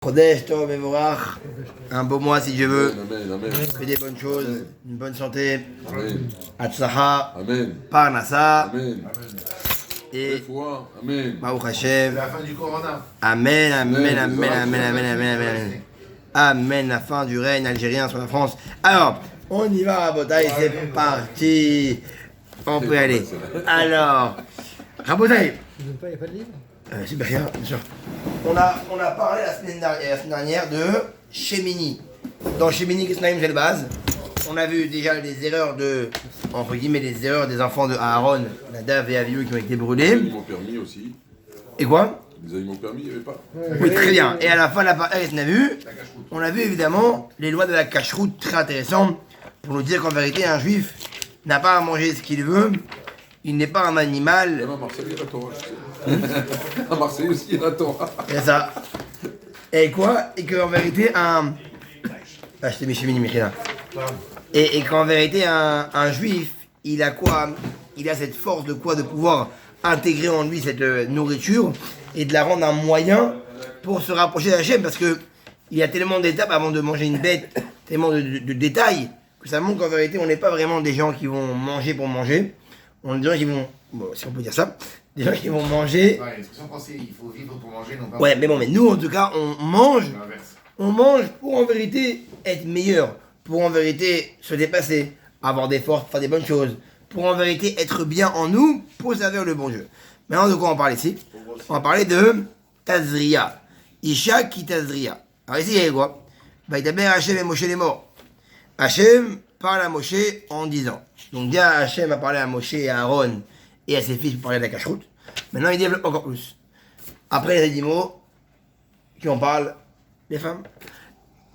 Chodesh Tov Mevorach, un beau mois si Dieu veut, Amen, amen. que des bonnes choses, une bonne santé, Amen. Hatzacha, Amen. Parnassa, Amen. et Foi. Amen. Baruch Hashem. La fin du Corona. Amen, amen, Amen, amen, amen, amen, amen, amen. Amen, la fin du règne algérien sur la France. Alors, on y va, Rabotai, c'est parti. On peut y aller. Alors, Rabotai. Il n'y a pas de livre Super, bien sûr. On a parlé la semaine dernière de Shemini. Dans Shemini, qu'est-ce qu'on a eu, de base? On a vu déjà des erreurs entre guillemets, les erreurs des enfants de Aaron, Nadav et Avihu qui ont été brûlés. Les aliments permis aussi. Et quoi? Les aliments permis, il n'y avait pas. Oui, très bien. Et à la fin de la partie, on a vu évidemment les lois de la cacheroute, très intéressantes, pour nous dire qu'en vérité, un juif n'a pas à manger ce qu'il veut, il n'est pas un animal. Même à Marseille, il y a la Torah, je sais. À Marseille aussi, il y a la Torah. C'est ça. Et quoi? Et qu'en vérité, Ah, je t'ai mis chez Mini Michela. Et qu'en vérité, un juif, il a quoi? Il a cette force de quoi? De pouvoir intégrer en lui cette nourriture et de la rendre un moyen pour se rapprocher d'Hachem, parce que il y a tellement d'étapes avant de manger une bête, tellement de détails, que ça montre qu'en vérité, on n'est pas vraiment des gens qui vont manger pour manger. On est des gens qui vont, bon, si on peut dire ça, des gens qui vont manger. Ouais, l'expression française, il faut vivre pour manger, non pas Ouais, mais bon, mais nous, en tout cas, on mange pour en vérité être meilleur, pour en vérité se dépasser, avoir des forces, faire des bonnes choses, pour en vérité être bien en nous, pour servir le bon Dieu. Maintenant, de quoi on parle ici? On va parler de Tazria. Isha qui Tazria. Alors ici, il y a quoi? Vaïdaber Hachem et Moshe les morts. Hachem parle à Moshe en disant. Donc bien Hachem a parlé à Moshe et à Aaron et à ses fils pour parler de la cacheroute. Maintenant, il développe encore plus. Après les 10 mots, qui en parlent? Les femmes.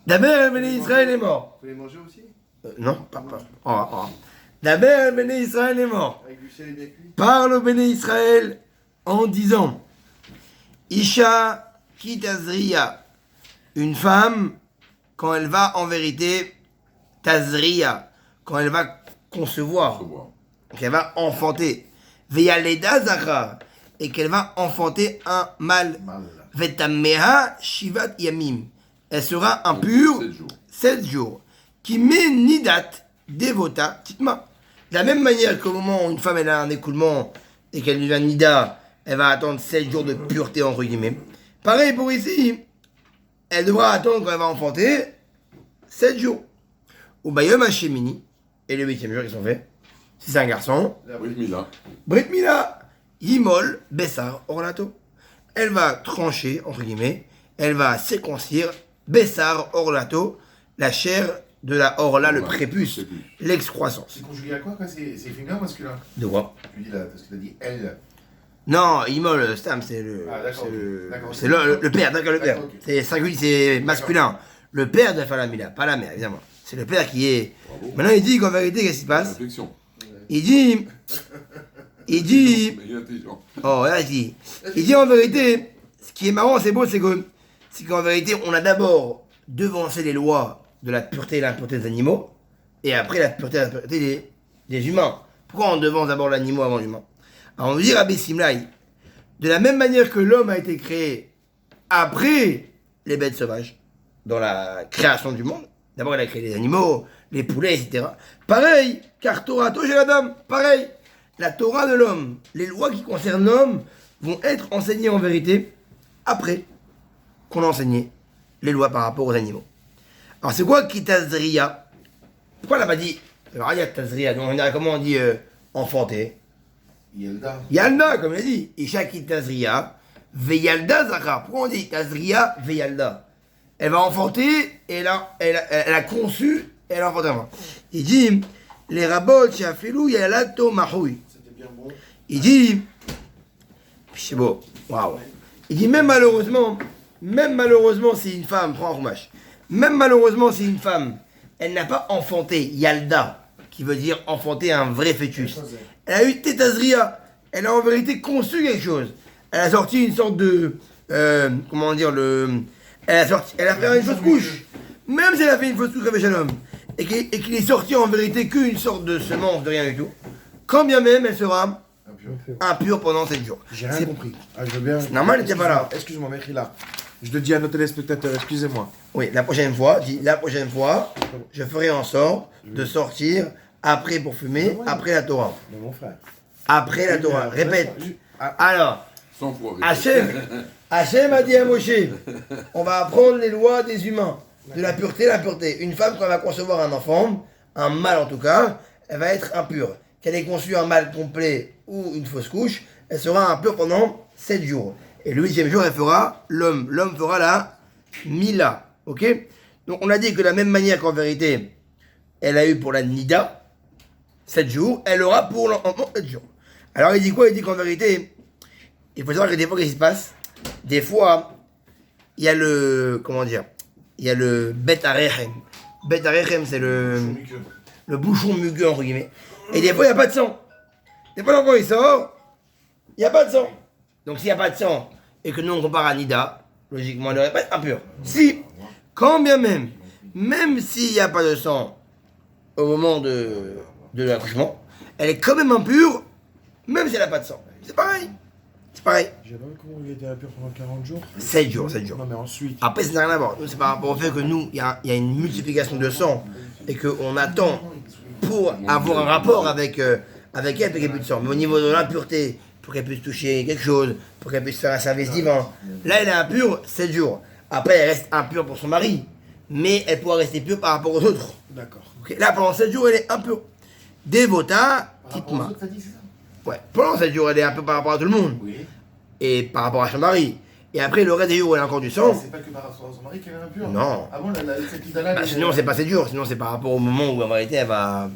D'abord, Béné Israël est mort. Vous les manger aussi? Non, pas. D'abord, Béné Israël est mort. Avec du sel et bien cuit? Parle au Béné Israël en disant Isha Kitazria. Une femme, quand elle va en vérité, Tazria, quand elle va concevoir, qu'elle va enfanter, Veyaleda Zachar, et qu'elle va enfanter un mâle. Vetameha Shivat Yamim. Elle sera impure 7 jours. Qui met Nidat Devota Titma. De la même manière qu'au moment où une femme elle a un écoulement et qu'elle devient Nida, elle va attendre 7 jours de pureté entre guillemets. Pareil pour ici. Elle devra attendre quand elle va enfanter 7 jours. Ou Bayom Hashemini. Et le 8e jour ils sont faits. Si c'est un garçon. Brit Mila. Brit Mila. Yimol Bessar Orlato. Elle va trancher, entre guillemets, elle va circoncire Bessar Orlato, la chair de la Orla, le prépuce, l'excroissance. C'est conjugué à quoi? C'est féminin ou masculin? De quoi? Tu dis là, parce que tu as dit elle. Non, Imol, Stam, c'est le. Ah, d'accord, c'est ok. c'est le père, d'accord, le père. D'accord, ok. C'est singulier, c'est masculin. Le père de la Mila, pas la mère, évidemment. C'est le père qui est. Bravo. Maintenant, il dit qu'en vérité, qu'est-ce qui se passe? Réflexion. Il dit. Mais il est intelligent. Oh, là, il dit en vérité, ce qui est marrant, c'est beau, c'est qu'en vérité, on a d'abord devancé les lois de la pureté et l'impureté des animaux, et après la pureté et l'impureté des humains. Pourquoi on devance d'abord l'animal avant l'humain? Alors on nous dit Rabbi Simlaï, de la même manière que l'homme a été créé après les bêtes sauvages, dans la création du monde, d'abord il a créé les animaux, les poulets, etc. Pareil, car Torah, Tosh et Adam, pareil. La Torah de l'homme, les lois qui concernent l'homme, vont être enseignées en vérité après qu'on a enseigné les lois par rapport aux animaux. Alors c'est quoi Kitazria? Pourquoi on n'a pas dit Raya Tazria? Donc comment on dit enfanter? Yelda. Yalda, comme il a dit. Isha Kitazria, Veyalda Zachar. Pourquoi on dit Tazria, Veyalda? Elle va enfanter, et elle a conçu, et elle a enfanté un enfant. Il dit les rabots, Shafilou, Yalato Mahoui. C'était bien bon. Il dit, c'est beau, waouh. Il dit même malheureusement, si une femme, prends un roumache, même malheureusement si une femme, elle n'a pas enfanté Yalda, qui veut dire enfanter un vrai fœtus. Elle a eu Tétazria, elle a en vérité conçu quelque chose. Elle a sorti une sorte de, elle a fait une fausse couche. Même si elle a fait une fausse couche avec Shalom, et qu'il est sorti en vérité qu'une sorte de semence de rien du tout, quand bien même elle sera impure pendant 7 jours. J'ai rien compris. Ah, je veux bien. normal, il était pas là. Excuse-moi, Mechila. Je le dis à nos téléspectateurs, excusez-moi. Oui, la prochaine fois, je ferai en sorte de sortir après pour fumer, après la Torah. Mais mon frère. Après la Torah. Répète. Alors, 100 fois. Hachem a dit à Moshe, on va apprendre les lois des humains, de la pureté. Une femme, quand elle va concevoir un enfant, un mâle en tout cas, elle va être impure. Qu'elle ait conçu un mâle complet ou une fausse couche, elle sera impure pendant 7 jours. Et le 8e jour, elle fera l'homme. L'homme fera la Mila. Ok? Donc on a dit que de la même manière qu'en vérité, elle a eu pour la Nida, 7 jours, elle aura pour l'enfant 7 jours. Alors il dit quoi? Il dit qu'en vérité, il faut savoir que des fois, qu'est-ce qui se passe? Des fois, il y a le, comment dire, il y a le Bet Arechem. Bet Arechem, c'est le bouchon mugueux, entre guillemets. Et des fois, il n'y a pas de sang. Des fois, l'enfant, il sort, il n'y a pas de sang. Donc, s'il n'y a pas de sang, et que nous, on compare à Nida, logiquement, elle ne devrait pas être impure. Si, quand bien même s'il n'y a pas de sang au moment de l'accouchement, elle est quand même impure, même si elle n'a pas de sang. C'est pareil. C'est pareil. J'ai pas vu comment il était impur pendant 40 jours. 7 jours. Non, mais ensuite. Après, ça n'a rien à voir. Nous, c'est par rapport au fait que nous, il y a une multiplication de sang et qu'on attend pour avoir un rapport avec elle, pour qu'elle ait plus de sang. Mais au niveau de l'impureté, pour qu'elle puisse toucher quelque chose, pour qu'elle puisse faire un service divin, là, elle est impure 7 jours. Après, elle reste impure pour son mari, mais elle pourra rester pure par rapport aux autres. D'accord. Okay. Là, pendant 7 jours, elle est impure. Devota, Kitma. Ouais, pendant 7 jours, elle est impure par rapport à tout le monde. Oui. Et par rapport à son mari. Et après, le reste des jours où elle a encore du sang. C'est pas que par rapport à son mari qu'elle est impure. Non. Ah bon, cette idole-là. Bah, sinon, c'est pas 7 jours. Sinon, c'est par rapport au moment où en vérité elle va.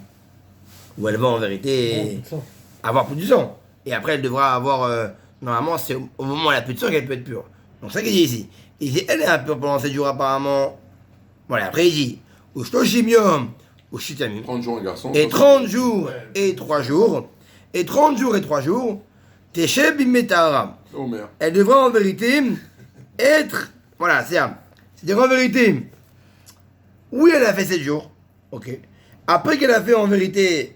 Où elle va en vérité avoir plus de sang. Et après, elle devra avoir. Normalement, c'est au moment où elle a plus de sang qu'elle peut être pure. Donc, c'est ça qu'il dit ici. Il dit, elle est impure pendant 7 jours apparemment. Voilà, après, il dit. Ou shtoshimium, ou shitamim. 30 jours un garçon. Et 30 jours et 3 jours. Et 30 jours et 3 jours. Teshe bimetara. Oh merde. Elle devra en vérité être. Voilà, c'est-à-dire en vérité, oui, elle a fait 7 jours, ok. Après qu'elle a fait en vérité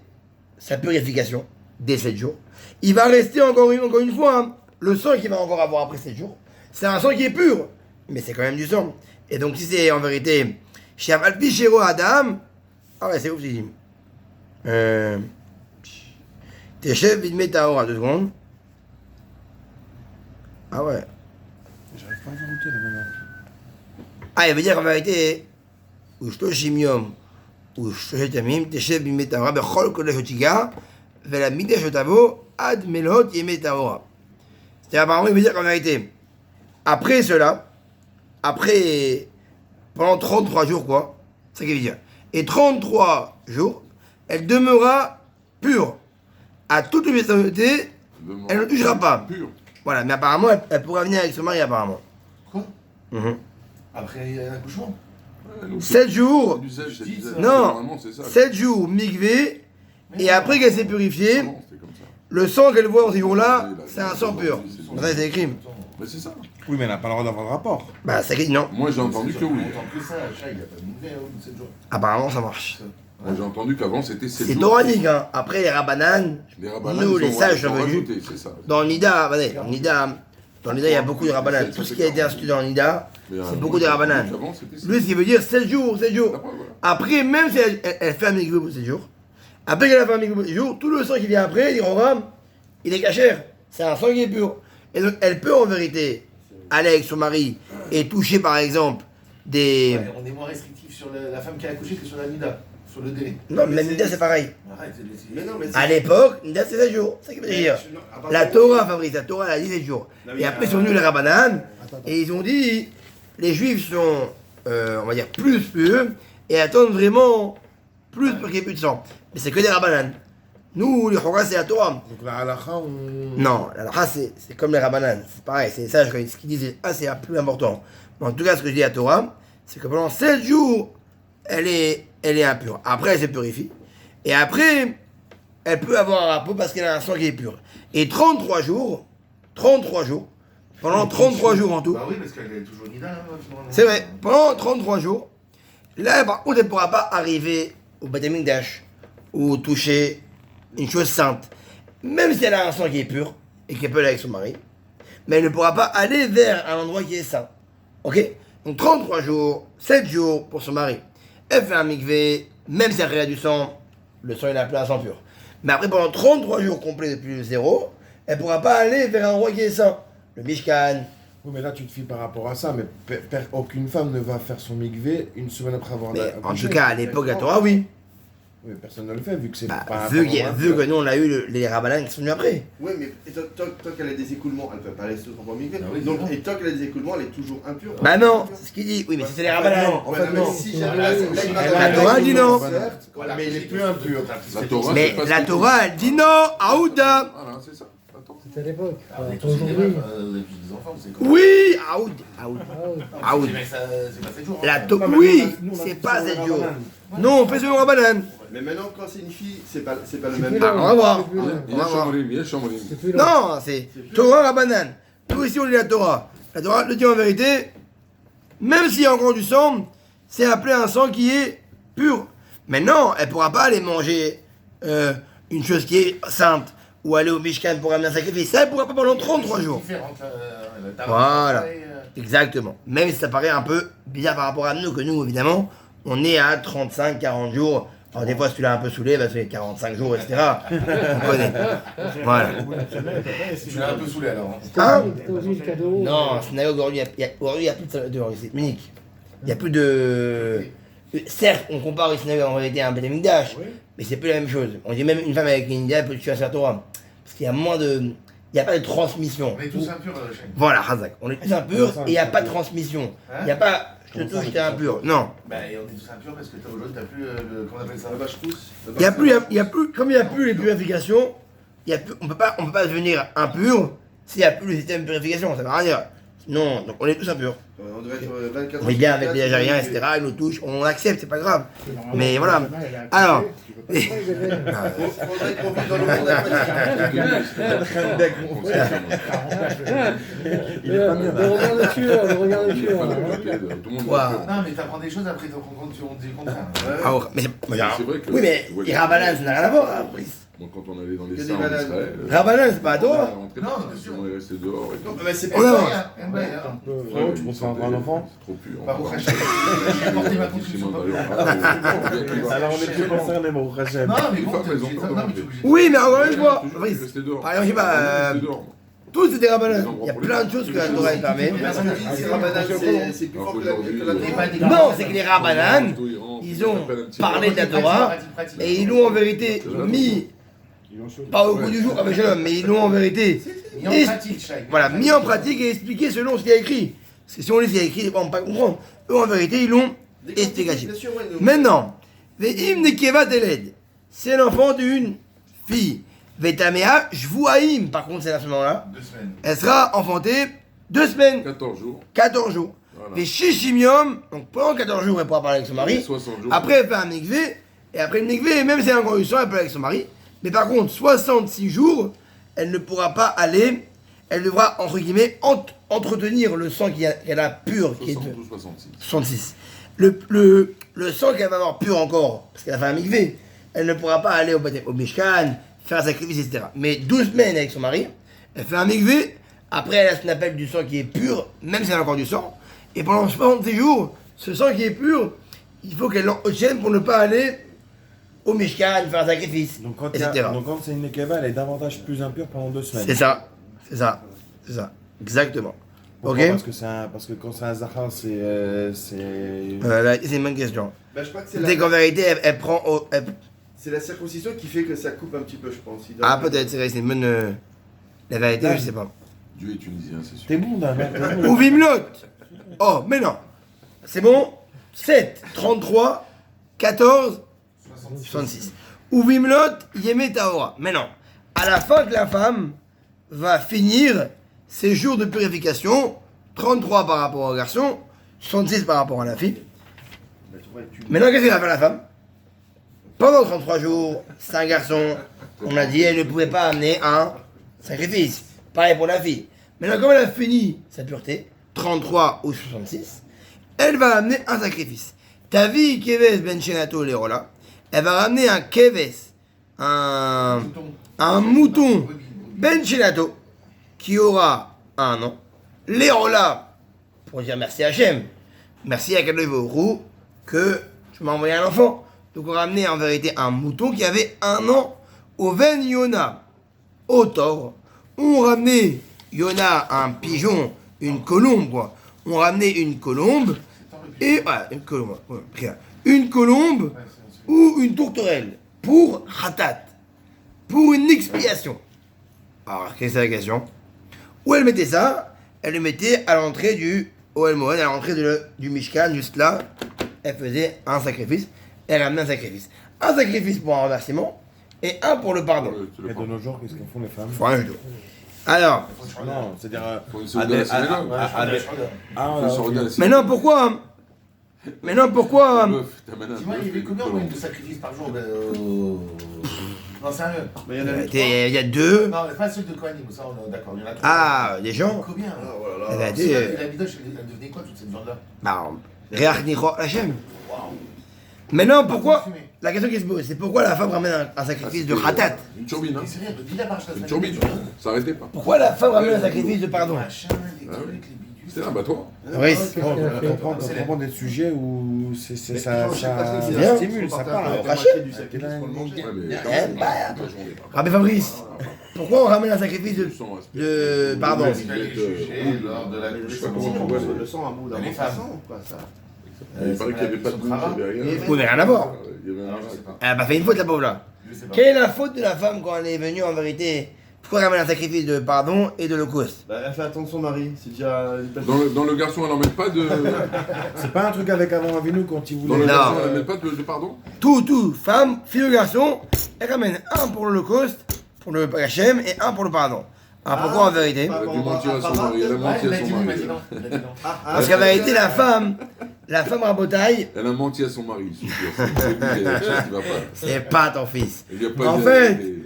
sa purification, des 7 jours, il va rester encore une fois, hein, le sang qu'il va encore avoir après 7 jours, c'est un sang qui est pur, mais c'est quand même du sang. Et donc, si c'est en vérité, chez Avalpi, chez Adam, ah ouais, c'est ouf, c'est dit. Tes chefs, vite mettre à 2 secondes. Ah ouais. J'arrive pas à voter là maintenant. Ah, il veut dire en vérité, ou shtoshimium, ou shtoshtamim, teshev bimetara, bechol kodesh otiga, vela mikdash otavo, ad melhot yemetahora. C'est-à-dire, apparemment, il veut dire qu'en vérité, après cela, pendant 33 jours, quoi, c'est ce qu'il veut dire. Et 33 jours, elle demeurera pure. À toute universalité, elle ne touchera pas. Pur. Voilà, mais apparemment, elle pourra venir avec son mari, apparemment. Quoi Mhm. Après l'accouchement. 7 jours, L'usage, c'est l'usage. Non. Normalement, c'est ça. 7 jours mikvé, et après qu'elle s'est purifiée, Avant, c'était comme ça. le sang qu'elle voit en ces jours-là, c'est un sang pur. Ça, c'est écrit. Mais c'est ça. Oui, mais elle n'a pas le droit d'avoir de rapport. Bah, c'est écrit, non. Moi, j'ai entendu que oui. Autant que ça, Chat, il a pas de nouvelles, 7 jours. Apparemment, ça marche. Moi, j'ai entendu qu'avant, c'était 7 C'est jours. toranique, hein. Après, les rabananes, Les rabananes, nous, ils les ont- sages, ils ont sont venus. rajouté, c'est ça. Dans le Nida, attendez, dans le Nida, il y a beaucoup de rabananes. Tout ce qui a été institué dans le Nida, c'est beaucoup de rabananes. Avant, c'était Lui, ce qui veut dire 7 jours, 7 jours. Après, voilà. Après, même si elle fait un mikvé pour 7 jours, après qu'elle a fait un mikvé pour 7 jours, tout le sang qui vient après, il programme, il est cachère. C'est un sang qui est pur. Et donc, elle peut en vérité aller avec son mari et toucher par exemple des. Ouais, on est moins restrictif sur la femme qui a accouché que sur la Nida, sur le délai. Non, mais Nida c'est pareil. Arrête, Mais non, mais À l'époque, Nida c'est 7 jours. C'est ce que je veux dire. La Torah, Fabrice, la Torah elle a dit 7 jours. Non, mais Et après, ils sont venus les Rabbanan et ils ont dit les Juifs sont, on va dire, plus purs et attendent vraiment plus pour qu'il n'y ait plus de sang. Mais c'est que des Rabbanan. Nous, les Chora, c'est la Torah. Donc la halakha, on. Non, la halakha, c'est comme les Rabbanan. C'est pareil, c'est ça, ce qu'ils disent, c'est le plus important. Mais en tout cas, ce que je dis à Torah, c'est que pendant 7 jours, elle est impure. Après, elle se purifie. Et après, elle peut avoir un rapport parce qu'elle a un sang qui est pur. Et 33 jours, pendant 33 jours en tout, Bah oui, parce qu'elle est toujours Nida. Hein, c'est vrai, pendant 33 jours, là, par contre, elle ne pourra pas arriver au Beth Amikdash ou toucher une chose sainte. Même si elle a un sang qui est pur et qu'elle peut aller avec son mari, mais elle ne pourra pas aller vers un endroit qui est saint. Ok? Donc 33 jours, 7 jours pour son mari. Elle fait un mikvé, même si elle a du sang, le sang il est appelé un sang pur. Mais après, pendant 33 jours complets depuis le zéro, elle ne pourra pas aller vers un roi qui est saint. Le Mishkan. Oui, mais là, tu te fies par rapport à ça, mais aucune femme ne va faire son mikvé une semaine après avoir Mais en accouché. tout cas, à l'époque de la Torah, oui. Oui, personne ne le fait, vu que c'est Bah, pas vu, pas un vu pur. que nous, on a eu les Rabbanan qui sont venus après. Oui, mais tant qu'elle a des écoulements, elle ne peut pas aller se transformer en mikvé. Ah oui, Donc, c'est vrai. et tant qu'elle a des écoulements, elle est toujours impure. Bah non, c'est ce qu'il dit. Oui, mais c'est les Rabbanan. En fait, non. Si jamais La Torah dit non. Voilà, Mais il est plus impur. La Torah, Mais c'est pas ce la que Torah, elle dit non, Aouda. Voilà, c'est ça. Attends. C'était à l'époque. Après, Pas aujourd'hui. vous avez des enfants, c'est comme Oui, Aoud. Aoud. Ah oui. Aoud. Mais ça, c'est pas 7 jours. La hein. Torah, Non, mais oui, nous, on a c'est fait pas ça 7 au jours. Ramadan. Non, on fait selon Rabbanan. Mais maintenant, quand c'est une fille, c'est pas le C'est même. plus Ah, là, on va voir. c'est plus là. Il y a Chamorim, il y a Chamorim. C'est plus là. Non, c'est Torah Rabbanan. Nous ici on lit la Torah. La Torah le dit en vérité, même s'il y a encore du sang, c'est appelé un sang qui est pur. Mais non, elle ne pourra pas aller manger une chose qui est sainte ou aller au Mishkan pour amener un sacrifice. Ça, elle ne pourra pas pendant 33 jours. Voilà. Exactement. Même si ça paraît un peu bizarre par rapport à nous, que nous, évidemment, on est à 35-40 jours. Alors des fois, si tu l'as un peu saoulé, bah, c'est 45 jours, etc. On connaît. Voilà. Tu l'as un peu saoulé alors. Hein T'as oublié le cadeau. Non, synagogue aujourd'hui, il n'y a plus de c'est unique. Il n'y a plus de. Certes, on compare une synagogue en réalité à un Beth Amikdash, mais c'est plus la même chose. On dit même une femme avec une idée, elle peut tuer un Torah. Parce qu'il y a moins de. Il n'y a pas de transmission. On est tous impurs, Cheng. Voilà, Razak. On est tous impurs et il n'y a pas de transmission. Il n'y a pas. Je te touche, t'es impur. Non. Bah, et on est tous impurs parce que aujourd'hui, t'as plus le. Comment on appelle ça? La vache pousse. Il y a plus, comme il n'y a plus les purifications, on peut pas devenir impur s'il n'y a plus le système de purification. Ça ne veut rien dire. Non, donc on est tous impurs. On devrait être 24 On est bien avec les Algériens, etc. Ils nous touchent, on accepte, c'est pas grave. Mais voilà. Alors. Faudrait qu'on vive dans le monde aquatique. Il est pas bien. Le regard de tueur, le regard de Il y a tueur. pas de papier, tout le monde Wow. l'a fait. Non, mais t'apprends des choses après, on dit le contraire. Ah, mais C'est vrai que- oui, mais Ouais. les Rabbanan, ça n'a rien à voir, hein, Brice. Bon, quand on allait dans les Que des saints en bananes. Israël, Rabbanan, c'est pas à on toi. rentrait Non, pas, bien sûr. on est resté dehors et tout. Non, mais c'est On pas avance. ça. Tu penses à un enfant? C'est trop pur. Bah, au Hachem, j'ai apporté ma contribution. Alors on est plus concernés, mon Hachem. Non, mais Les bon, femmes, elles ont t'es pas non, mais demandé. t'es obligé. Oui, mais encore une fois, Toujours Brice, resté dehors. par exemple, je sais pas, Resté dehors. tous c'est des Rabbanan. Il y a plein de choses que la Torah elle permet. Mais personne ne dit que c'est Ramadan, c'est plus fort que la Torah. Non, c'est que les Rabbanan, ils ont parlé de la Torah et ils l'ont en vérité mis, pas au bout du jour avec Shalom, mais ils l'ont en vérité Mis en pratique, Shai. voilà, mis en pratique et expliqué selon ce qu'il y a écrit. Parce que si on lit ce qu'il y a écrit, on ne peut pas comprendre. Eux, en vérité, ils l'ont expliqué. Bien sûr, ouais, nous. Maintenant, Ve'im nekeva teled, c'est l'enfant d'une fille. Ve'tamea shvuaim, par contre, c'est à ce moment-là, 2 semaines. elle sera enfantée 2 semaines, 14 jours. 14 jours. Voilà. Ve'shishim yom, donc pendant 14 jours, elle pourra parler avec son mari. 60 jours. Après, elle fait un mikvé, et après le mikvé, même si elle a encore eu sang, elle peut aller avec son mari. Mais par contre, 66 jours, elle ne pourra pas aller, elle devra, entre guillemets, entretenir le sang qu'elle a pur, qui est 60 de ou 66. 66. Le sang qu'elle va avoir pur encore, parce qu'elle a fait un mikvé, elle ne pourra pas aller au Mishkan, faire un sacrifice, etc. Mais 12 semaines avec son mari, elle fait un mikvé, après elle a ce qu'on appelle du sang qui est pur, même si elle a encore du sang, et pendant 66 jours, ce sang qui est pur, il faut qu'elle l'enchaîne pour ne pas aller au Mishkan, faire un sacrifice, Donc quand etc. c'est une nekeva, elle est davantage plus impure pendant 2 semaines. C'est ça, c'est ça, c'est ça, exactement. Pourquoi? Ok. Parce que quand c'est un zahar, c'est Là, c'est une bonne question. Bah, je crois que C'est qu'en vérité, elle prend... c'est la circoncision qui fait que ça coupe un petit peu, je pense. Ah, peut-être, c'est vrai, c'est une bonne... La vérité, je sais pas. Dieu est tunisien, c'est sûr. T'es bon, Dan. Ou Vimlot. Oh, mais non. C'est bon. 7, 33, 14, 66. Ou Vimlot, Yémé Taora. Mais non. À la fin que la femme va finir ses jours de purification, 33 par rapport au garçon, 66 par rapport à la fille. Maintenant, qu'est-ce qu'elle va faire la femme? Pendant 33 jours, c'est un garçon. On a dit elle ne pouvait pas amener un sacrifice. Pareil pour la fille. Maintenant, comme elle a fini sa pureté, 33 ou 66, elle va amener un sacrifice. Ta vie, Keves ben Shenato Lerola, elle va ramener un Keves, un mouton ben Shenato, qui aura 1 an. Lerola, pour dire merci à Hachem. Merci à Kadosh Baruch Hu que tu m'as envoyé un enfant. Donc on ramenait en vérité un mouton qui avait 1 an. Oven Yona. Au tort. On ramenait Yona, un pigeon, une colombe, quoi. On ramenait une colombe et voilà, une colombe. Ouais, rien. Une colombe ou une tourterelle pour Hatat, pour une expiation. Alors, quelle est la question? Où elle mettait ça? Elle le mettait à l'entrée du Ohel Moed, à l'entrée du Mishkan, juste là. Elle faisait un sacrifice. Elle ramenait un sacrifice. Un sacrifice pour un remerciement et un pour le pardon. Et de nos jours, qu'est-ce qu'en font les femmes? Faut rien du tout. Alors, Non, c'est-à-dire. Faut une seconde à la semaine. mais non, pourquoi? Mais non, pourquoi? Meuf, t'amènes un Dis-moi, il y avait combien en moyenne de sacrifices par jour Non, sérieux. Mais il y en avait 3. Il y a 2. Non, pas ceux de Kohanim, ça on est d'accord, il y en a 3. Ah, des gens. Combien Elle a C'est dit. vrai que la Midosh, elle devenait quoi toute cette viande-là? Bah, Réach Nicho Hachem. Waouh. Mais non, pourquoi? Fumé. La question qui se pose, c'est pourquoi la femme ramène un sacrifice de Hatat? Une turbine, hein. Mais sérieux, dis la marche la Une semaine. turbine. Ça arrêtait pas. Pourquoi la femme ramène un sacrifice de pardon? Machin, les trucs, les bidules. C'était un bateau. Oui. On comprend des sujets où ça Bien. stimule, ça parle. Rabbi Fabrice, pourquoi on ramène un sacrifice de pardon? Parce qu'elle est jugée lors de la crucifixion. Le sang à bout d'un Les moment, femmes. ça sent, quoi, ça. Il paraît qu'il n'y avait pas de boue, il n'y avait rien. Vous n'avez rien à voir. Il y avait un Alors, je sais pas. Elle a pas fait une faute, la pauvre là. Je sais pas. Quelle est la faute de la femme quand elle est venue en vérité? Pourquoi elle ramène un sacrifice de pardon et de l'Holocauste? Bah, elle fait attendre son mari. C'est déjà. Dans le garçon, elle n'en met pas de. C'est pas un truc avec Avon Avinu quand il Dans le voulait. Non. garçon, elle ne met pas de pardon. Tout, femme, fille ou garçon, elle ramène un pour l'Holocauste, pour le Hachem, et un pour le pardon. Alors pourquoi en vérité? Elle a dû mentir à son mari. Elle a Ouais, menti il à a dit son oui, il m'a mari. dit non. Il a dit non. Parce qu'en vérité, la femme Rabotaille, Elle a menti à son mari. C'est sûr. C'est lui qui a quelque chose qui va pas. c'est pas ton fils. Il lui a pas En dit fait, la vérité.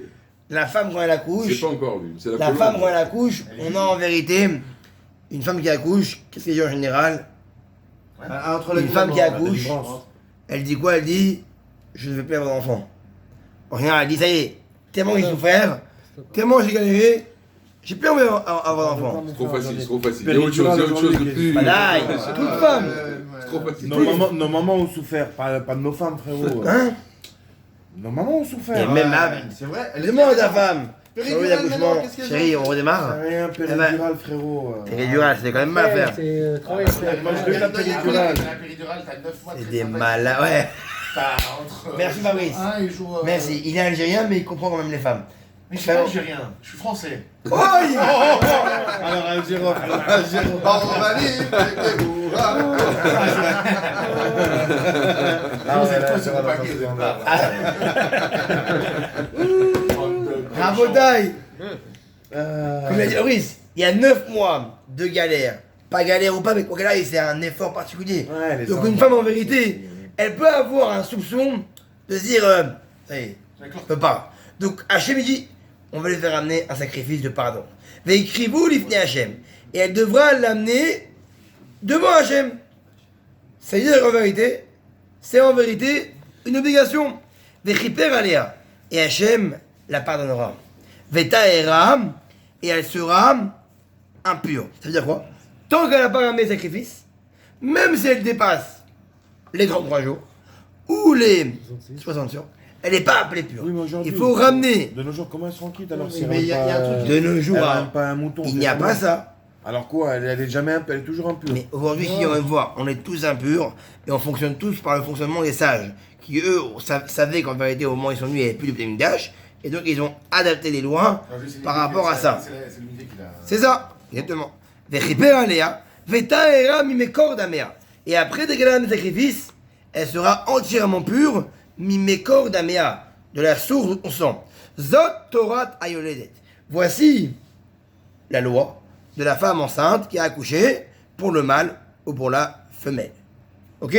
La femme quand elle C'est accouche, pas encore lui. C'est la colombe. femme quand elle accouche, on a en vérité une femme qui accouche, qu'est-ce qu'elle dit en général? Entre les Une femme qui accouche, délivrance. elle dit quoi? Elle dit, je ne veux plus avoir d'enfant. En général, elle dit, ça y est, tellement j'ai souffert, tellement j'ai galéré, j'ai plus envie d'avoir d'enfant. C'est trop facile, c'est trop facile. Il y a autre chose de plus. Voilà, toute femme. C'est trop facile. Nos mamans ont souffert, pas de nos femmes, frérot. Hein? Nos mamans ont souffert. Et même C'est vrai. demande à ta femme. Péridurale, Chérie, d'accouchement. maintenant, qu'est-ce qu'elle Chérie, on C'est redémarre. rien, péridurale, frérot. Péridurale, c'est quand même mal à faire. C'est travail. Moi, je veux la péridurale. La péridurale, t'as 9 mois. C'est des malades, ouais. T'as entre. Merci Fabrice. Il joue. Merci. Il est algérien, mais il comprend quand même les femmes. Mais je suis pas algérien, je suis français. Oh, Alors, Algéro, Algéro. Ah, c'est toi sur le paquet de part. Rabotaille. Comme l'a dit Maurice, il y a 9 mois de galère. Pas galère ou pas, mais quoi qu'elle aille, c'est un effort particulier. Ouais, les Donc enfants. une femme en vérité, elle peut avoir un soupçon de se dire, ça y est, je peux pas. Donc Hachem il dit, on va lui faire amener un sacrifice de pardon. Veikrivu lifnei Hachem. Et elle devra l'amener devant Hachem. C'est-à-dire en vérité, c'est en vérité une obligation. Vechiper aléa. Et Hachem la pardonnera. Vetaera. Et elle sera impure. Ça veut dire quoi? Tant qu'elle n'a pas ramené le sacrifice, même si elle dépasse les 33 jours ou les 60 jours, elle n'est pas appelée pure. Oui, mais aujourd'hui, Il faut ramener. De nos jours, comment elles sont quittes alors si mais il y a un truc De nos jours, Elle ramène pas un mouton. il n'y a pas ça. Alors quoi, elle est jamais elle est toujours impure. Mais aujourd'hui, si on va voir, on est tous impurs et on fonctionne tous par le fonctionnement des sages, qui eux savaient qu'en vérité, au moment où ils sont venus, il n'y avait plus de Bémidash, et donc ils ont adapté les lois par rapport à ça. C'est l'unité qu'il a. C'est ça, exactement. Vechiper aléa, vetaera mimekor damea. Et après, dès qu'elle a amené le sacrifice, elle sera entièrement pure, mimekor damea, de la source où on sent. Zot Torat ayoledet. Voici la loi de la femme enceinte qui a accouché pour le mâle ou pour la femelle. Ok?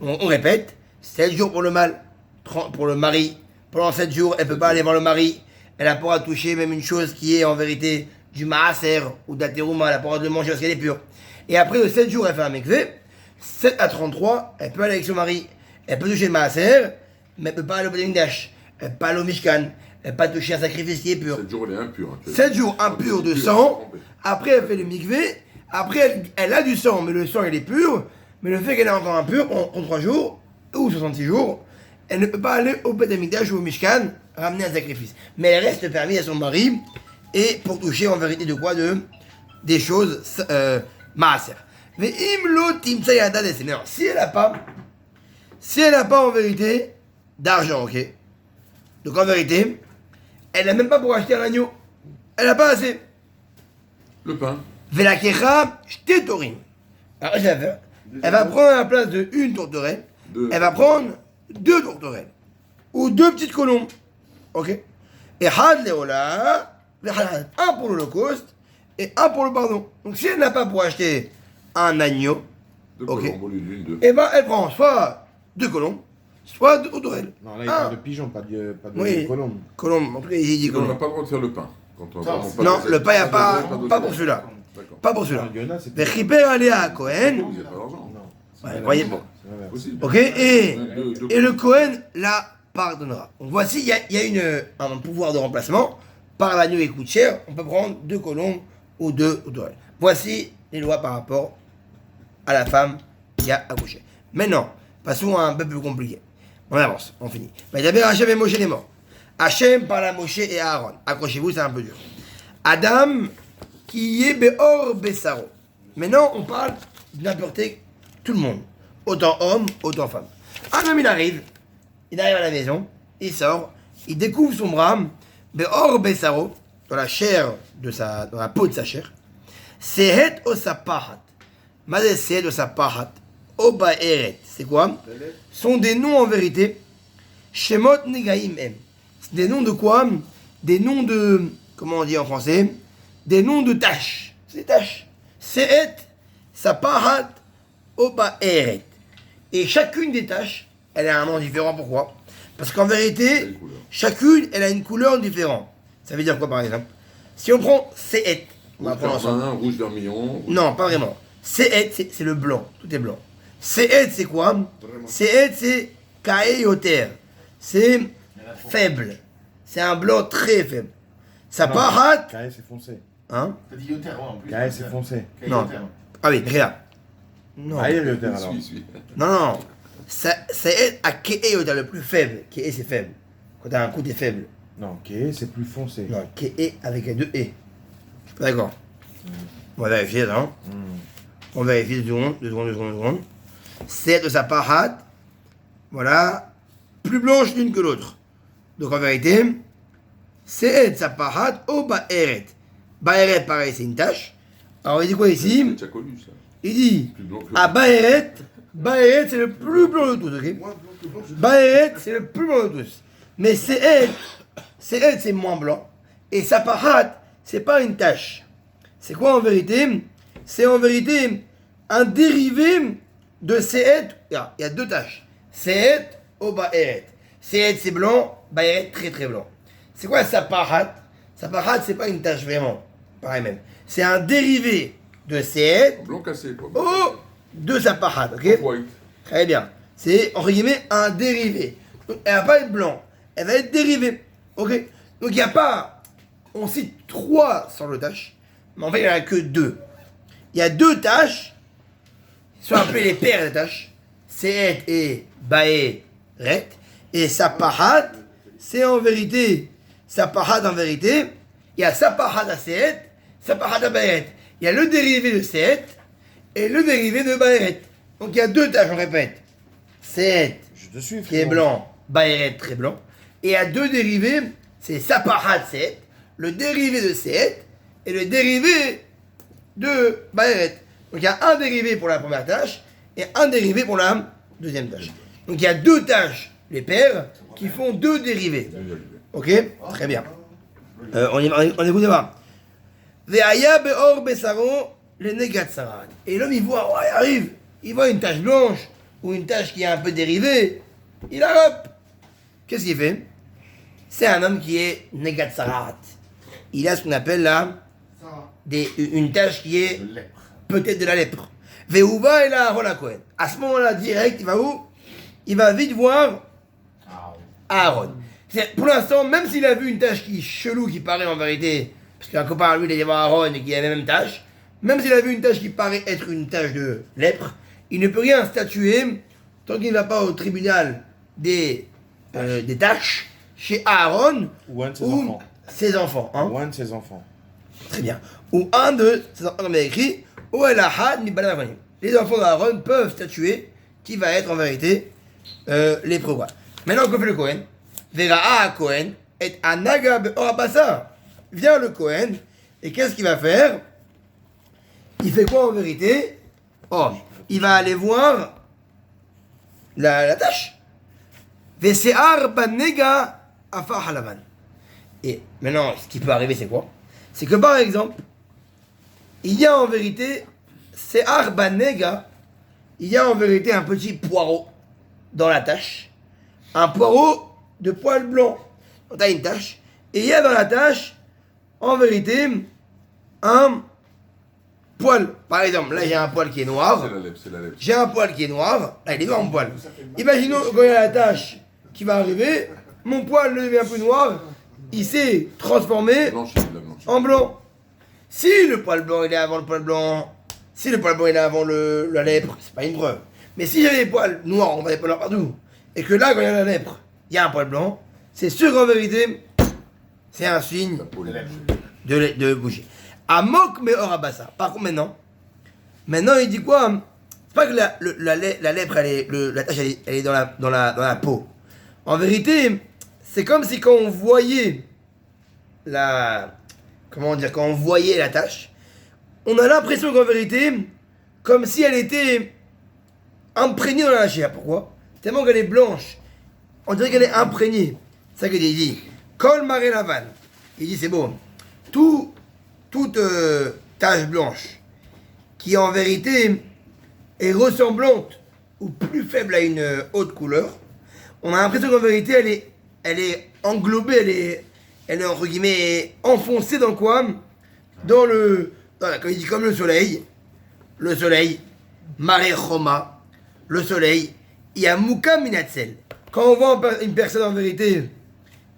On répète, 7 jours pour le mâle, 30 pour le mari. Pendant 7 jours, elle ne peut pas aller voir le mari. Elle n'a pas le droit de toucher même une chose qui est en vérité du maaser ou de la terouma. Elle n'a pas le droit de le manger parce qu'elle est pure. Et après de 7 jours, elle fait un mikvé. 7 à 33, elle peut aller avec son mari. Elle peut toucher le maaser, mais elle ne peut pas aller au Bédémigdash. Elle ne peut pas aller au Mishkan. Elle ne peut pas toucher un sacrifice qui est pur. 7 jours, elle est impure. 7 jours impurs de sang. Après, elle fait le mikvé. Après, elle a du sang, mais le sang, il est pur. Mais le fait qu'elle est encore impure, en 3 jours, ou 66 jours, elle ne peut pas aller au Beth Amikdash ou au Mishkan, ramener un sacrifice. Mais elle reste permis à son mari, et pour toucher en vérité de quoi des choses maaser. Mais imlo timsa yada des non, si elle n'a pas en vérité d'argent, ok. Donc en vérité, elle n'a même pas pour acheter un agneau. Elle n'a pas assez. Le pain. Velakecha shtetorim. Alors elle va prendre à la place de une tourterelle, elle va prendre 2 tourterelles ou 2 petites colombes, ok. Et had leola, un pour l'Holocauste et un pour le pardon. Donc si elle n'a pas pour acheter un agneau, Deux ok, colombes au lieu d'une, deux. et ben elle prend soit 2 colombes, soit 2 tourterelles. Non, là, il parle de pigeons, pas de Oui. colombes. Colombe, en tout cas il dit Donc, on n'a colombe. pas le droit de faire le pain. Quand on a Non, vraiment pas Non, de- le pain, il n'y a pas de- pour celui-là. D'accord. Pas pour celui-là. Non, il y en a, c'est Vechiper alea Cohen, Vous n'avez pas d'argent. Non. ouais, croyez pas. C'est l'inverse. Possible. Ok, et Deux le Cohen la pardonnera. Donc voici, il y a un pouvoir de remplacement. Par l'agneau qui coûte cher, on peut prendre 2 colombes ou 2 tourterelles. Voici les lois par rapport à la femme qui a accouché. Maintenant, passons à un peu plus compliqué. On avance, on finit. Mais d'abord, Hachem et Moshe les morts. Hachem parle à Moshe et à Aaron. Accrochez-vous, c'est un peu dur. Adam qui est Beor Bessaro. Maintenant, on parle d'impureté tout le monde. Autant homme, autant femme. Adam, il arrive à la maison, il sort, il découvre son bras, Beor Bessaro, dans la chair dans la peau de sa chair. Sehet Osapahat. Mazé Sehet Osapahat. Oba Eret. C'est quoi? Sont des noms en vérité. Shemot Negaim M. C'est des noms de quoi? Des noms de. Comment on dit en français? Des noms de tâches. C'est des tâches. Sehet Sapahat Oba Eret. Et chacune des tâches, elle a un nom différent. Pourquoi? Parce qu'en vérité, chacune, elle a une couleur différente. Ça veut dire quoi par exemple? Si on prend Sehet, on va Rouge prendre ensemble. carmin, rouge vermillon. Non, pas vraiment. Sehet, c'est le blanc. Tout est blanc. Sehet, c'est quoi? Sehet, c'est kaeyoter. C'est faible. C'est un blanc très faible. Sapahat. KS c'est foncé. Hein? T'as dit Yoter, ouais, en plus. KS c'est foncé. Non. Ah oui, regarde. Non. Ah, il y a le terre alors. Suis. Non. Sehet à kaeyoter, le plus faible. Kee, c'est faible. Quand t'as un coup, t'es faible. Non, KS c'est plus foncé. Non, Kee avec un 2 E. D'accord. On va vérifier, non? On vérifie 2 secondes. C'est de sa pahat, voilà, plus blanche l'une que l'autre. Donc en vérité, c'est de sa pahat au baeret. Baeret, pareil, c'est une tache. Alors il dit quoi ici? Tu as connu ça. Il dit, Plus blanc que à Baeret, c'est le plus blanc de tous, ok? Baeret, c'est le plus blanc de tous. Mais c'est moins blanc. Et sa pahat, c'est pas une tache. C'est quoi en vérité? C'est en vérité un dérivé de Sehet. Il y a 2 taches. Sehet au Baeret. Sehet c'est blanc, Baeret très très blanc. C'est quoi Sapahat? Sapahat c'est pas une tache vraiment. Pareil même. C'est un dérivé de Sehet Blanc cassé, quoi. au de Sapahat. Ok? White. Très bien. C'est entre guillemets un dérivé. Donc, elle va pas être blanc. Elle va être dérivée. Ok? Donc il n'y a pas. On cite 3 sortes de taches. Mais en fait il n'y en a que 2. Il y a 2 taches. Ils sont appelés les pères des tâches. Sehet et Baeret. Et Sapahat, c'est en vérité. Sapahat en vérité. Il y a Sapahat à Sehet, Sapahat à Baeret. Il y a le dérivé de Sehet et le dérivé de Baeret. Donc il y a 2 taches, on répète. Sehet Je te suis, qui est blanc, Baeret très blanc. Et il y a 2 dérivés, c'est Sapahat Sehet, le dérivé de Sehet et le dérivé de Baeret. Donc il y a un dérivé pour la première tâche et un dérivé pour la deuxième tâche. Donc il y a 2 tâches, les pairs, qui font 2 dérivés. Ok? Très bien. On écoute pas. Ve'aya be'or besaro le negatsarat. Et l'homme il voit, il arrive, il voit une tache blanche ou une tache qui est un peu dérivée. Il hop. Qu'est-ce qu'il fait? C'est un homme qui est negatsarat. Il a ce qu'on appelle là une tache qui est peut-être de la lèpre. Ve'uva et la Aaron à Cohen. À ce moment-là, direct, il va où? Il va vite voir Aaron. Pour l'instant, même s'il a vu une tache qui est chelou, qui paraît en vérité, parce qu'un copain à lui, il allait voir Aaron et qu'il avait la même tache, même s'il a vu une tache qui paraît être une tache de lèpre, il ne peut rien statuer tant qu'il ne va pas au tribunal des taches chez Aaron Ou un de ses ou enfants. ses enfants. Hein. Ou un de ses enfants. Très bien. Ou un de ses enfants, comme il a écrit, ou el-ahad mi banav Kohanim. Les enfants d'Aaron peuvent statuer qui va être en vérité lépreux. Quoi. Maintenant, que fait le Kohen? Vera'a Kohen et anaga be'orabasa. Vient le Kohen et qu'est-ce qu'il va faire? Il fait quoi en vérité? Oh, il va aller voir la tâche. Vese'ar banega afar halavan. Et maintenant, ce qui peut arriver, c'est quoi? C'est que par exemple, il y a en vérité, se'ar banega, il y a en vérité un petit poireau dans la tâche. Un poireau de poil blanc. Donc, tu as une tâche. Et il y a dans la tâche, en vérité, un poil. Par exemple, là j'ai un poil qui est noir. C'est la lèpre. J'ai un poil qui est noir. Là il est noir mon poil. Imaginons quand il y a la tâche qui va arriver, mon poil ne devient plus noir. Il s'est transformé Blanche, il l'a blanche. en blanc. Si le poil blanc il est avant le poil blanc, si le poil blanc il est avant la lèpre, c'est pas une preuve. Mais si j'ai des poils noirs, on va des poils noirs partout, et que là quand il y a la lèpre, il y a un poil blanc, c'est sûr qu'en vérité, c'est un signe La peau, elle est de bouger. Amok me orabasa. Par contre maintenant il dit quoi? C'est pas que la lèpre, la tache elle est dans la peau. En vérité, c'est comme si quand on voyait quand on voyait la tache, on a l'impression qu'en vérité, comme si elle était imprégnée dans la chair. Pourquoi? Tellement qu'elle est blanche. On dirait qu'elle est imprégnée. C'est ça qu'il dit. Kol maré lavan. Il dit c'est bon. Toute tache blanche qui en vérité est ressemblante ou plus faible à une haute couleur, on a l'impression qu'en vérité elle est englobée, elle est entre guillemets enfoncée dans quoi? Quand il dit comme le soleil, maré choma, le soleil, il y a mouka minatzel. Quand on voit une personne en vérité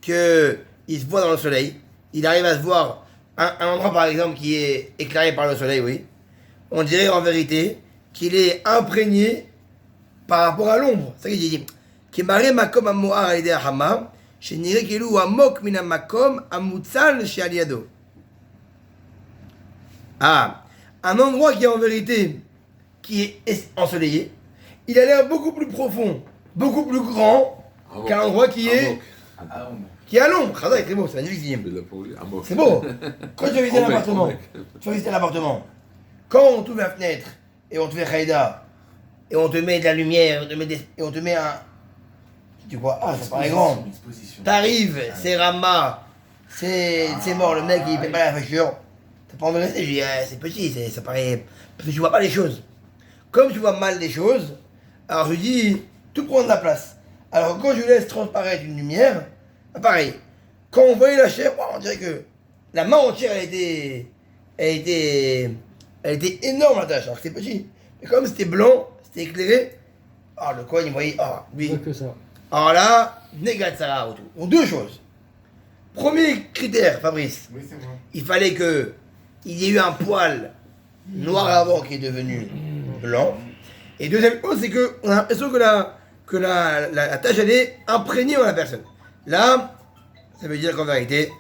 qu'il se voit dans le soleil, il arrive à se voir un endroit par exemple qui est éclairé par le soleil, oui, on dirait en vérité qu'il est imprégné par rapport à l'ombre. C'est ça qu'il dit. Qui maré makom amoar al yedei hama, shenire kelu amok min makom amutzal she'al yado. Ah, un endroit qui est en vérité qui est ensoleillé, il a l'air beaucoup plus profond, beaucoup plus grand Amok. qu'un endroit qui est à l'ombre. Ah ouais, c'est beau, c'est magnifique. Mais la peau, Amok. C'est beau. Quand tu vas visiter Amok, l'appartement, Amok. tu vas visiter l'appartement. Quand on t'ouvre la fenêtre et on te fait Khaïda et on te met de la lumière, et on te met un. Tu vois, ah, ça paraît grand. T'arrives, c'est Rama, c'est mort, le mec il fait pas la facture. T'as pas envie de rester, je dis, c'est petit, ça paraît. Parce que tu vois pas les choses. Comme tu vois mal les choses, alors je dis, tout prend de la place. Alors quand je laisse transparaître une lumière, pareil. Quand on voyait la chair, on dirait que la main entière elle était énorme la tâche, alors que c'était petit. Mais comme c'était blanc, c'était éclairé, le coin il voyait, lui. Que ça. Alors là, Negatsara autour. Donc deux choses. Premier critère, Fabrice, Oui, c'est moi. il fallait que il y ait eu un poil noir avant qui est devenu blanc. Et deuxième chose, c'est qu'on a l'impression que la tache elle est imprégnée dans la personne. Là, ça veut dire qu'en vérité,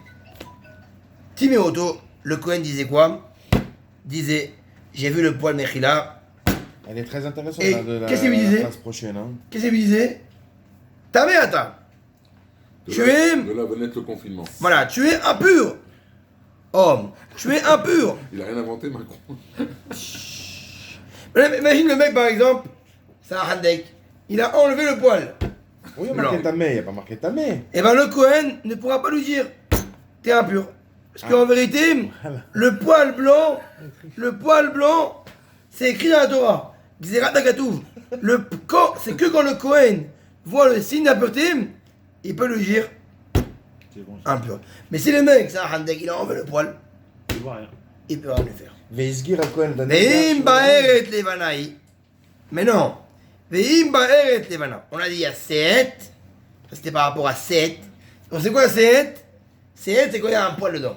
Timéoto, le Cohen disait quoi? Disait, j'ai vu le poil Mechila. Elle est très intéressante, Et la qu'est-ce qu'il lui disait? phrase prochaine. Hein. Qu'est-ce qu'il lui disait? Taméata. Tu es. De là venait le confinement. Voilà, tu es impur. Homme, tu es impur. Il a rien inventé, Macron. Imagine le mec par exemple, c'est un handek. Il a enlevé le poil. Oui, il y a Blanc. marqué ta main, il n'y a pas marqué ta main. Et ben le Cohen ne pourra pas lui dire t'es impur. Parce qu'en vérité, le poil blanc, c'est écrit dans la Torah. Gzerat Hakatuv. C'est que quand le Cohen voit le signe d'impureté, il peut lui dire C'est bon. impur. Mais si le mec, c'est un handek, il a enlevé le poil, Tu vois rien. il peut rien lui faire. Veisgir à Cohen, Veim ba'eret levanaï. Mais non. Veim ba'eret levana. On a dit il y a 7. C'était par rapport à 7. Donc c'est quoi 7? 7, c'est quand il y a un poil dedans.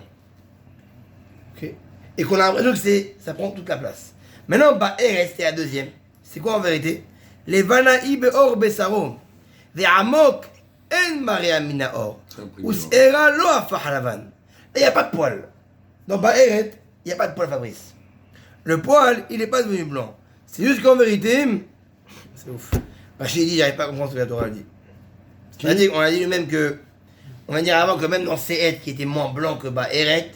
Ok. et qu'on a l'impression que ça prend toute la place. Maintenant, Ba'eret, c'est la deuxième. C'est quoi en vérité? Les Vana'i Be'or Besaro. Ve'amok En Maria Minaor. Us'era Lo Afah Lavan. Et il n'y a pas de poil. Dans Ba'eret, il n'y a pas de poil, Fabrice. Le poil, il n'est pas devenu blanc. C'est juste qu'en vérité, c'est ouf. J'ai dit, j'arrive pas à comprendre ce que la Torah dit. On a dit lui-même que, on va dire avant que même dans Sehet, qui était moins blanc que Ba'eret,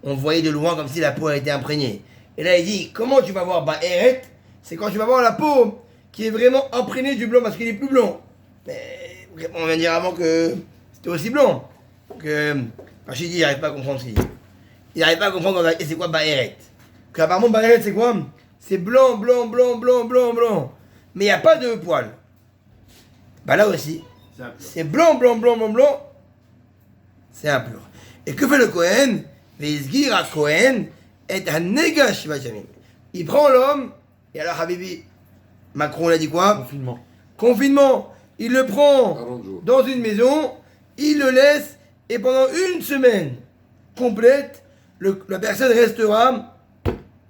on voyait de loin comme si la peau était imprégnée. Et là, il dit, comment tu vas voir Ba'eret? C'est quand tu vas voir la peau qui est vraiment imprégnée du blanc parce qu'il est plus blanc. Mais on vient de dire avant que c'était aussi blanc. Donc, j'ai dit, j'arrive pas à comprendre ce qu'il dit. Il n'arrive pas à comprendre c'est quoi Ba'eret. Qu'apparemment, Ba'eret, c'est quoi? C'est blanc, blanc, blanc, blanc, blanc, blanc. Mais il n'y a pas de poils. Bah là aussi, c'est blanc, blanc, blanc, blanc, blanc. C'est impur. Et que fait le Kohen? Ve'izgir Kohen et hanega shivat yamim. Il prend l'homme, et alors Habibi, Macron l'a dit quoi? Confinement. Confinement. Il le prend 40 jours. dans une maison, il le laisse, et pendant une semaine complète, la personne restera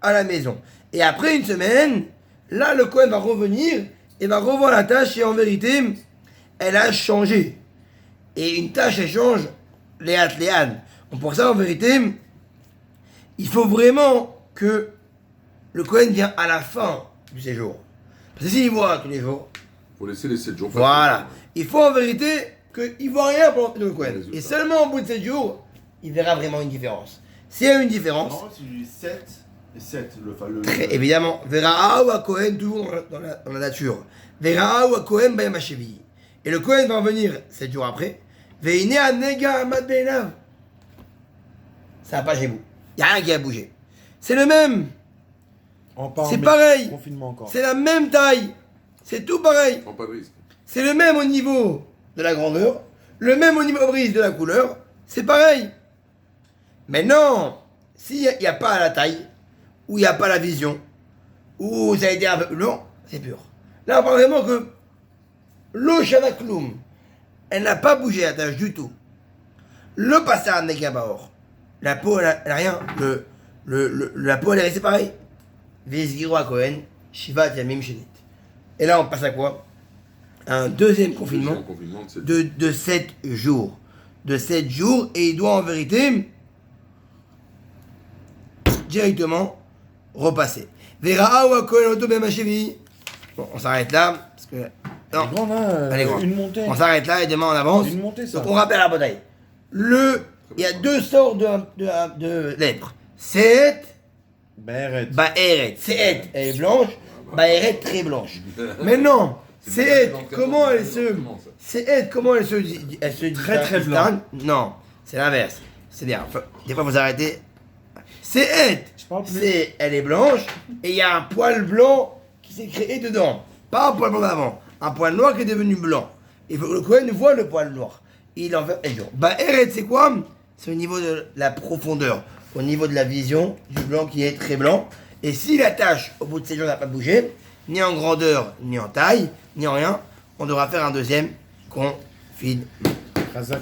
à la maison. Et après une semaine, là le Kohen va revenir et va revoir la tâche, et en vérité, elle a changé. Et une tâche, elle change, léat, léan. Donc pour ça, en vérité, il faut vraiment que le Kohen vienne à la fin du séjour. Parce que s'il voit tous les jours, Il faut laisser les 7 jours. voilà. Il faut en vérité qu'il ne voit rien pendant le Kohen. Et seulement au bout de 7 jours, il verra vraiment une différence. S'il y a une différence, Non, c'est du 7 et 7. très évidemment, verra ou à Kohen, toujours dans la nature. Verra ou à Kohen, bayam hachevi. Et le Kohen va revenir 7 jours après. Veine a nega amad beinav. Ça n'a pas chez vous. Il n'y a rien qui a bougé. C'est le même. C'est pareil. Confinement encore. C'est la même taille. C'est tout pareil. Prends pas de risque. C'est le même au niveau de la grandeur, le même au niveau brise de la couleur, c'est pareil. Mais non, s'il n'y a pas la taille, ou il n'y a pas la vision, ou ça a été un peu long, c'est pur. Là, on parle vraiment que l'eau Shanakloum, elle n'a pas bougé la tâche du tout. Le passage n'est qu'un baor. La peau, elle n'a rien. La peau, elle est restée pareille. Vizgiro à Kohen, Shivat Yamim Shenit. Et là, on passe à quoi? Un deuxième confinement, Deuxième confinement de 7 de 7 jours. De 7 jours, et il doit en vérité directement repasser. Vera ou Kohen Oto Bemachevi. Bon, on s'arrête là, parce que. Non, Elle est grande, hein, elle est grande. Une montée. On s'arrête là et demain on avance. Une montée, ça. Donc on rappelle la bataille. Il y a deux sortes de lèpres. Sehet, Beret. Ba'eret. Sehet, elle est blanche. Ba'eret, très blanche. Mais non, Sehet, comment elle se. Sehet, comment elle se Très, très distingue? blanc. Non, c'est l'inverse. C'est bien. Des fois, vous arrêtez. Sehet, Je parle plus. elle est blanche et il y a un poil blanc qui s'est créé dedans. Pas un poil blanc d'avant, un poil noir qui est devenu blanc. Et le Kohen voit le poil noir. Il en fait. Ba'eret, c'est quoi? C'est au niveau de la profondeur, au niveau de la vision du blanc qui est très blanc. Et si la tache, au bout de 7 jours, n'a pas bougé, ni en grandeur, ni en taille, ni en rien, on devra faire un deuxième confinement. Chazak,